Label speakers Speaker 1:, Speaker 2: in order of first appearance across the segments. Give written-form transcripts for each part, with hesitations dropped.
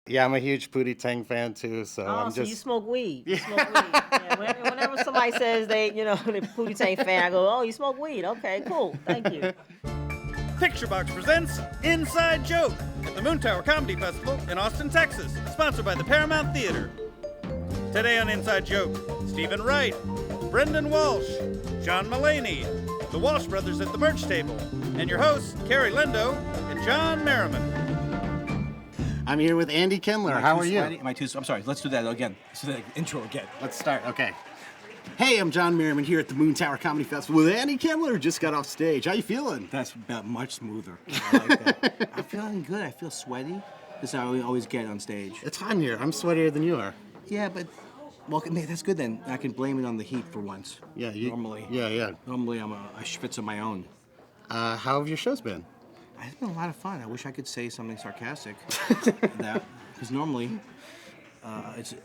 Speaker 1: Yeah, I'm a huge Pootie Tang fan too, so
Speaker 2: Oh,
Speaker 1: I'm
Speaker 2: so you
Speaker 1: just
Speaker 2: smoke weed. You smoke weed. Yeah, whenever somebody says they, the Pootie Tang fan, I go, oh, you smoke weed. Okay, cool. Thank you.
Speaker 3: Picturebox presents Inside Joke at the Moontower Comedy Festival in Austin, Texas, sponsored by the Paramount Theater. Today on Inside Joke, Stephen Wright, Brendan Walsh, John Mulaney, the Walsh brothers at the merch table, and your hosts, Kerri Lendo and John Merriman.
Speaker 1: I'm here with Andy Kindler. How are you?
Speaker 4: I'm sorry, let's do that again. Let's do that intro again.
Speaker 1: Let's start. Okay. Hey, I'm John Merriman here at the Moontower Comedy Festival with Andy Kindler. Just got off stage. How you feeling?
Speaker 4: That's about much smoother. I like that. I'm feeling good. I feel sweaty. This is how we always get on stage.
Speaker 1: It's hot in here. I'm sweatier than you are.
Speaker 4: Yeah, but that's good then. I can blame it on the heat for once.
Speaker 1: Yeah,
Speaker 4: normally.
Speaker 1: Yeah.
Speaker 4: Normally I'm a schwitz of my own.
Speaker 1: How have your shows been?
Speaker 4: It's been a lot of fun. I wish I could say something sarcastic. Because normally it's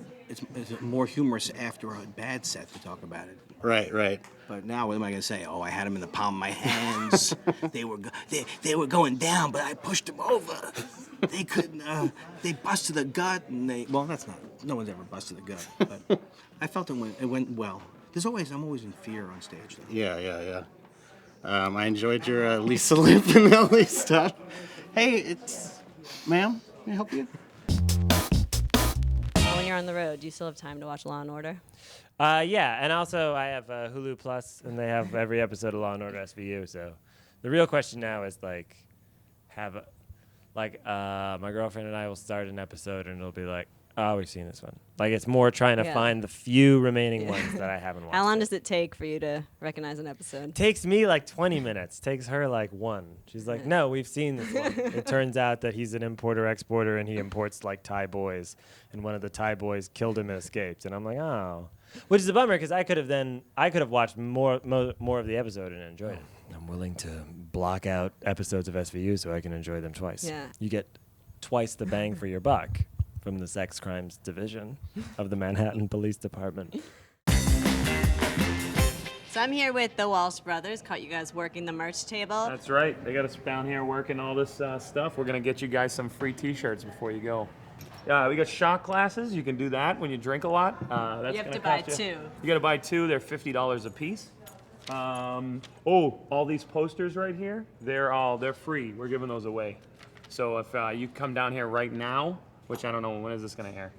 Speaker 4: more humorous after a bad set to talk about it.
Speaker 1: Right.
Speaker 4: But now what am I going to say? Oh, I had them in the palm of my hands. they were going down, but I pushed them over. They couldn't. They busted the gut, and that's not. No one's ever busted the gut, but I felt it went well. I'm always in fear on stage, though.
Speaker 1: Yeah. I enjoyed your Lisa Lampanelli stuff. Hey, ma'am, can I help you?
Speaker 5: When you're on the road, do you still have time to watch Law and Order?
Speaker 6: Yeah, and also I have Hulu Plus, and they have every episode of Law and Order SVU. So the real question now is my girlfriend and I will start an episode, and it'll be like, oh, we've seen this one. Like, it's more trying to find the few remaining ones that I haven't watched.
Speaker 5: How long does it take for you to recognize an episode?
Speaker 6: Takes me like 20 minutes. Takes her like 1. She's like, no, we've seen this one. It turns out that he's an importer-exporter, and he imports like Thai boys, and one of the Thai boys killed him and escaped. And I'm like, oh. Which is a bummer, because I could have watched more of the episode and enjoyed it. I'm willing to block out episodes of SVU so I can enjoy them twice.
Speaker 5: Yeah.
Speaker 6: You get twice the bang for your buck from the Sex Crimes Division of the Manhattan Police Department.
Speaker 5: So I'm here with the Walsh brothers. Caught you guys working the merch table.
Speaker 7: That's right. They got us down here working all this stuff. We're going to get you guys some free T-shirts before you go. We got shot glasses. You can do that when you drink a lot. That's
Speaker 5: you have to buy 2.
Speaker 7: You got to buy 2. They're $50 a piece. All these posters right here, they're free. We're giving those away. So if you come down here right now, which I don't know, when is this going to air?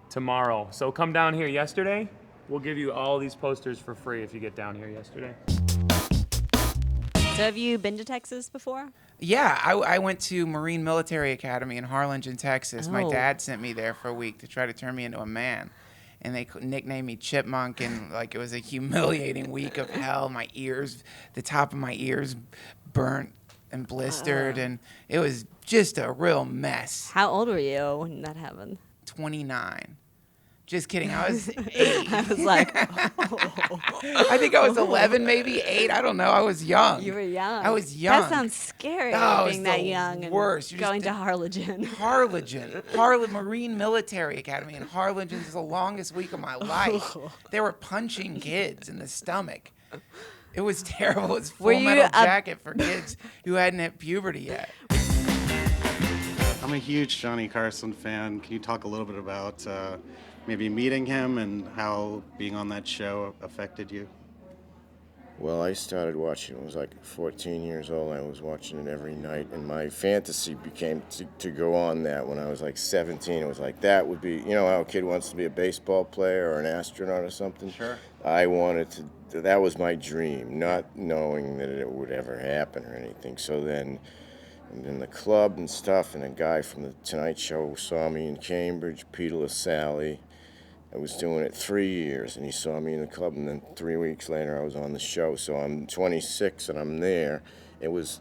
Speaker 5: Tomorrow.
Speaker 7: So come down here yesterday. We'll give you all these posters for free if you get down here yesterday.
Speaker 5: So have you been to Texas before?
Speaker 8: Yeah, I went to Marine Military Academy in Harlingen, Texas. My
Speaker 5: Oh.
Speaker 8: dad sent me there for a week to try to turn me into a man. And they nicknamed me Chipmunk, and it was a humiliating week of hell. The top of my ears burnt and blistered, and it was just a real mess.
Speaker 5: How old were you when that happened?
Speaker 8: 29. Just kidding, I was 8.
Speaker 5: I was like,
Speaker 8: I think I was 11, maybe 8. I don't know. I was young.
Speaker 5: You were young.
Speaker 8: I was young.
Speaker 5: That sounds scary,
Speaker 8: Oh,
Speaker 5: being
Speaker 8: it's
Speaker 5: that
Speaker 8: the
Speaker 5: young and
Speaker 8: worst.
Speaker 5: going to Harlingen.
Speaker 8: Harlingen Marine Military Academy in Harlingen is the longest week of my life. They were punching kids in the stomach. It was terrible. It was Full Metal Jacket for kids who hadn't hit puberty yet.
Speaker 1: I'm a huge Johnny Carson fan. Can you talk a little bit about maybe meeting him and how being on that show affected you?
Speaker 9: Well, I started watching when I was like 14 years old. I was watching it every night, and my fantasy became to go on that when I was like 17. It was like, that would be, you know how a kid wants to be a baseball player or an astronaut or something?
Speaker 7: Sure.
Speaker 9: I wanted to, that was my dream, not knowing that it would ever happen or anything. So then, I'm in the club and stuff, and a guy from the Tonight Show saw me in Cambridge, Peter LaSalle. I was doing it 3 years, and he saw me in the club, and then 3 weeks later I was on the show. So I'm 26, and I'm there. It was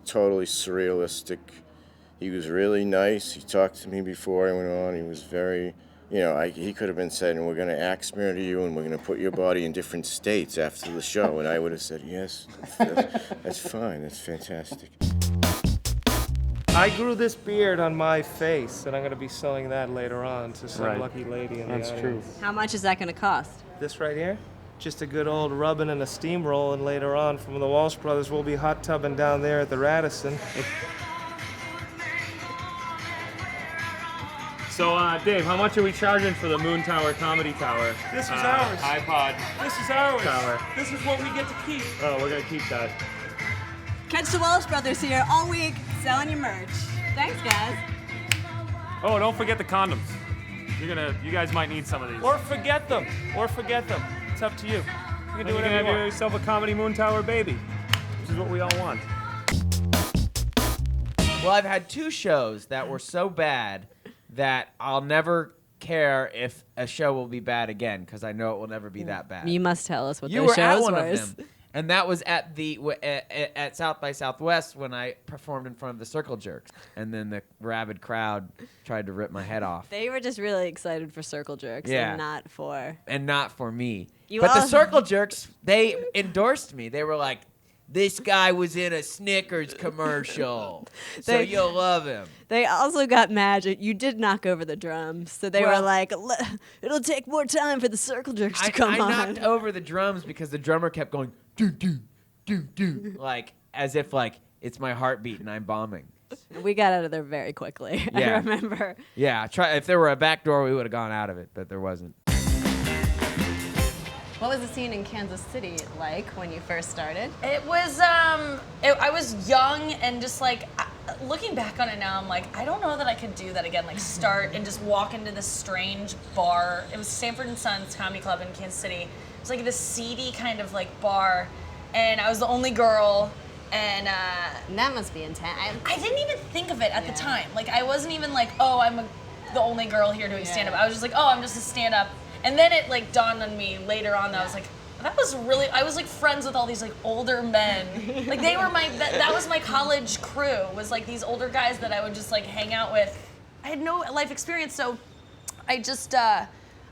Speaker 9: totally surrealistic. He was really nice. He talked to me before I went on. He was very, he could have been saying, we're going to axe murder you, and we're going to put your body in different states after the show. And I would have said, yes, that's fine. That's fantastic.
Speaker 10: I grew this beard on my face, and I'm going to be selling that later on to some lucky lady in the audience.
Speaker 7: That's true.
Speaker 5: How much is that going to cost?
Speaker 10: This right here? Just a good old rubbing and a steamroll, and later on from the Walsh brothers, we'll be hot tubbing down there at the Radisson.
Speaker 7: So, Dave, how much are we charging for the Moontower Comedy Tower?
Speaker 10: This is ours.
Speaker 7: iPod.
Speaker 10: This is ours.
Speaker 7: Tower.
Speaker 10: This is what we get to keep.
Speaker 7: Oh, we're gonna keep that.
Speaker 5: Catch the Walsh brothers here all week selling your merch. Thanks, guys.
Speaker 7: Oh, don't forget the condoms. You guys might need some of these.
Speaker 10: Or forget them. It's up to you. You can do
Speaker 7: You
Speaker 10: whatever
Speaker 7: can
Speaker 10: you
Speaker 7: have
Speaker 10: want.
Speaker 7: yourself a comedy Moontower baby, which is what we all want.
Speaker 11: Well, I've had 2 shows that were so bad that I'll never care if a show will be bad again because I know it will never be that bad.
Speaker 5: You must tell us what
Speaker 11: You
Speaker 5: those
Speaker 11: were at
Speaker 5: shows
Speaker 11: one
Speaker 5: were.
Speaker 11: of them, and that was at at South by Southwest when I performed in front of the Circle Jerks, and then the rabid crowd tried to rip my head off.
Speaker 5: They were just really excited for Circle Jerks
Speaker 11: Yeah.
Speaker 5: and not for
Speaker 11: me.
Speaker 5: You
Speaker 11: But the
Speaker 5: all-
Speaker 11: Circle Jerks, they endorsed me. They were like, this guy was in a Snickers commercial, so
Speaker 5: They-
Speaker 11: you'll love him.
Speaker 5: They also got mad. You did knock over the drums, so they were
Speaker 11: Well-
Speaker 5: like, "It'll take more time for the Circle Jerks to come
Speaker 11: I
Speaker 5: on."
Speaker 11: knocked over the drums because the drummer kept going, do, do, do, do, like, as if, like, it's my heartbeat and I'm bombing.
Speaker 5: We got out of there very quickly. I
Speaker 11: Yeah.
Speaker 5: remember.
Speaker 11: Yeah, if there were a back door, we would have gone out of it, but there wasn't.
Speaker 5: What was the scene in Kansas City like when you first started?
Speaker 12: It was, I was young and just like, looking back on it now, I'm like, I don't know that I could do that again. Like start and just walk into this strange bar. It was Sanford & Sons Comedy Club in Kansas City. It was like this seedy kind of like bar. And I was the only girl. And
Speaker 5: that must be intense.
Speaker 12: I didn't even think of it at the time. Like I wasn't even like, oh, I'm the only girl here doing stand-up. I was just like, oh, I'm just a stand-up. And then it like dawned on me later on that I was like, that was really, I was like friends with all these like older men. Like they were that was my college crew, was like these older guys that I would just like hang out with. I had no life experience, so I just, I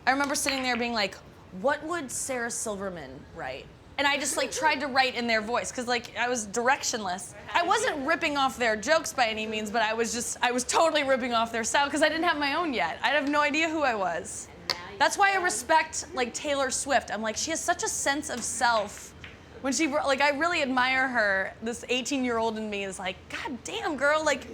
Speaker 12: remember sitting there being like, what would Sarah Silverman write? And I just like tried to write in their voice, because like I was directionless. I wasn't ripping off their jokes by any means, but I was totally ripping off their style because I didn't have my own yet. I have no idea who I was. That's why I respect like Taylor Swift. I'm like, she has such a sense of self. When she, like, I really admire her. This 18-year-old in me is like, God damn, girl, like,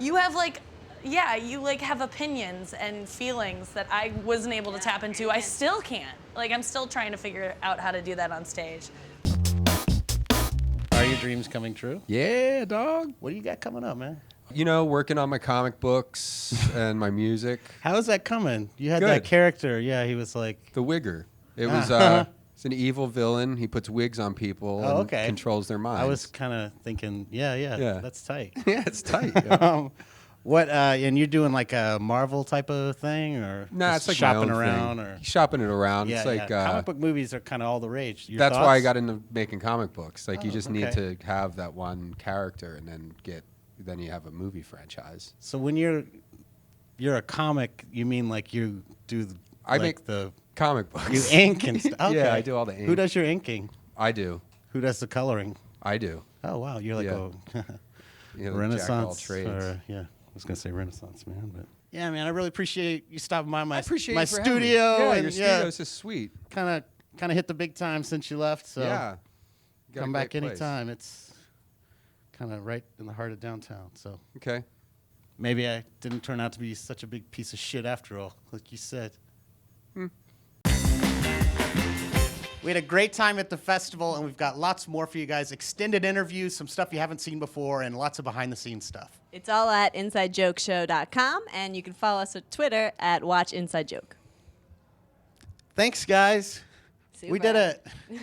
Speaker 12: you have like, yeah, you like have opinions and feelings that I wasn't able to tap into. I still can't. Like, I'm still trying to figure out how to do that on stage.
Speaker 1: Are your dreams coming true?
Speaker 13: Yeah, dog.
Speaker 1: What do you got coming up, man?
Speaker 13: You know, working on my comic books and my music.
Speaker 1: How is that coming? You had
Speaker 13: Good.
Speaker 1: that character. Yeah, he was like
Speaker 13: The Wigger. It was it's an evil villain. He puts wigs on people
Speaker 1: Oh,
Speaker 13: and
Speaker 1: okay.
Speaker 13: controls their minds.
Speaker 1: I was kind of thinking, yeah, that's tight.
Speaker 13: Yeah, it's tight. Yeah.
Speaker 1: What? And you're doing like a Marvel type of thing, or
Speaker 13: Nah,
Speaker 1: just
Speaker 13: it's like
Speaker 1: shopping
Speaker 13: my own
Speaker 1: around,
Speaker 13: thing.
Speaker 1: or
Speaker 13: Shopping it around.
Speaker 1: yeah,
Speaker 13: It's like
Speaker 1: yeah. Comic book movies are kind of all the rage. Your
Speaker 13: that's why I
Speaker 1: thoughts?
Speaker 13: got into making comic books. Like you
Speaker 1: Oh,
Speaker 13: just need
Speaker 1: okay.
Speaker 13: to have that one character, and then you have a movie franchise.
Speaker 1: So when you're a comic, you mean like you do?
Speaker 13: I
Speaker 1: like
Speaker 13: make
Speaker 1: the
Speaker 13: comic books.
Speaker 1: You ink and stuff. Okay.
Speaker 13: Yeah, I do all the ink.
Speaker 1: Who does your inking?
Speaker 13: I do.
Speaker 1: Who does the coloring?
Speaker 13: I do.
Speaker 1: Oh wow, you're like
Speaker 13: Yeah. You know,
Speaker 1: Renaissance.
Speaker 13: jack of all trades.
Speaker 1: Or, yeah, I was gonna say Renaissance man, but yeah, man, I really appreciate you stopping by my
Speaker 13: I appreciate
Speaker 1: my
Speaker 13: you for having me.
Speaker 1: studio.
Speaker 13: Yeah,
Speaker 1: and
Speaker 13: your studio's just sweet.
Speaker 1: Kind of hit the big time since you left. So
Speaker 13: Yeah. You got a
Speaker 1: come back
Speaker 13: great place.
Speaker 1: anytime. It's kind of right in the heart of downtown. So
Speaker 13: Okay.
Speaker 1: maybe I didn't turn out to be such a big piece of shit after all, like you said. We had a great time at the festival, and we've got lots more for you guys. Extended interviews, some stuff you haven't seen before, and lots of behind-the-scenes stuff.
Speaker 5: It's all at InsideJokeShow.com, and you can follow us on Twitter at WatchInsideJoke.
Speaker 1: Thanks, guys.
Speaker 5: See you,
Speaker 1: We did
Speaker 5: bye.
Speaker 1: it.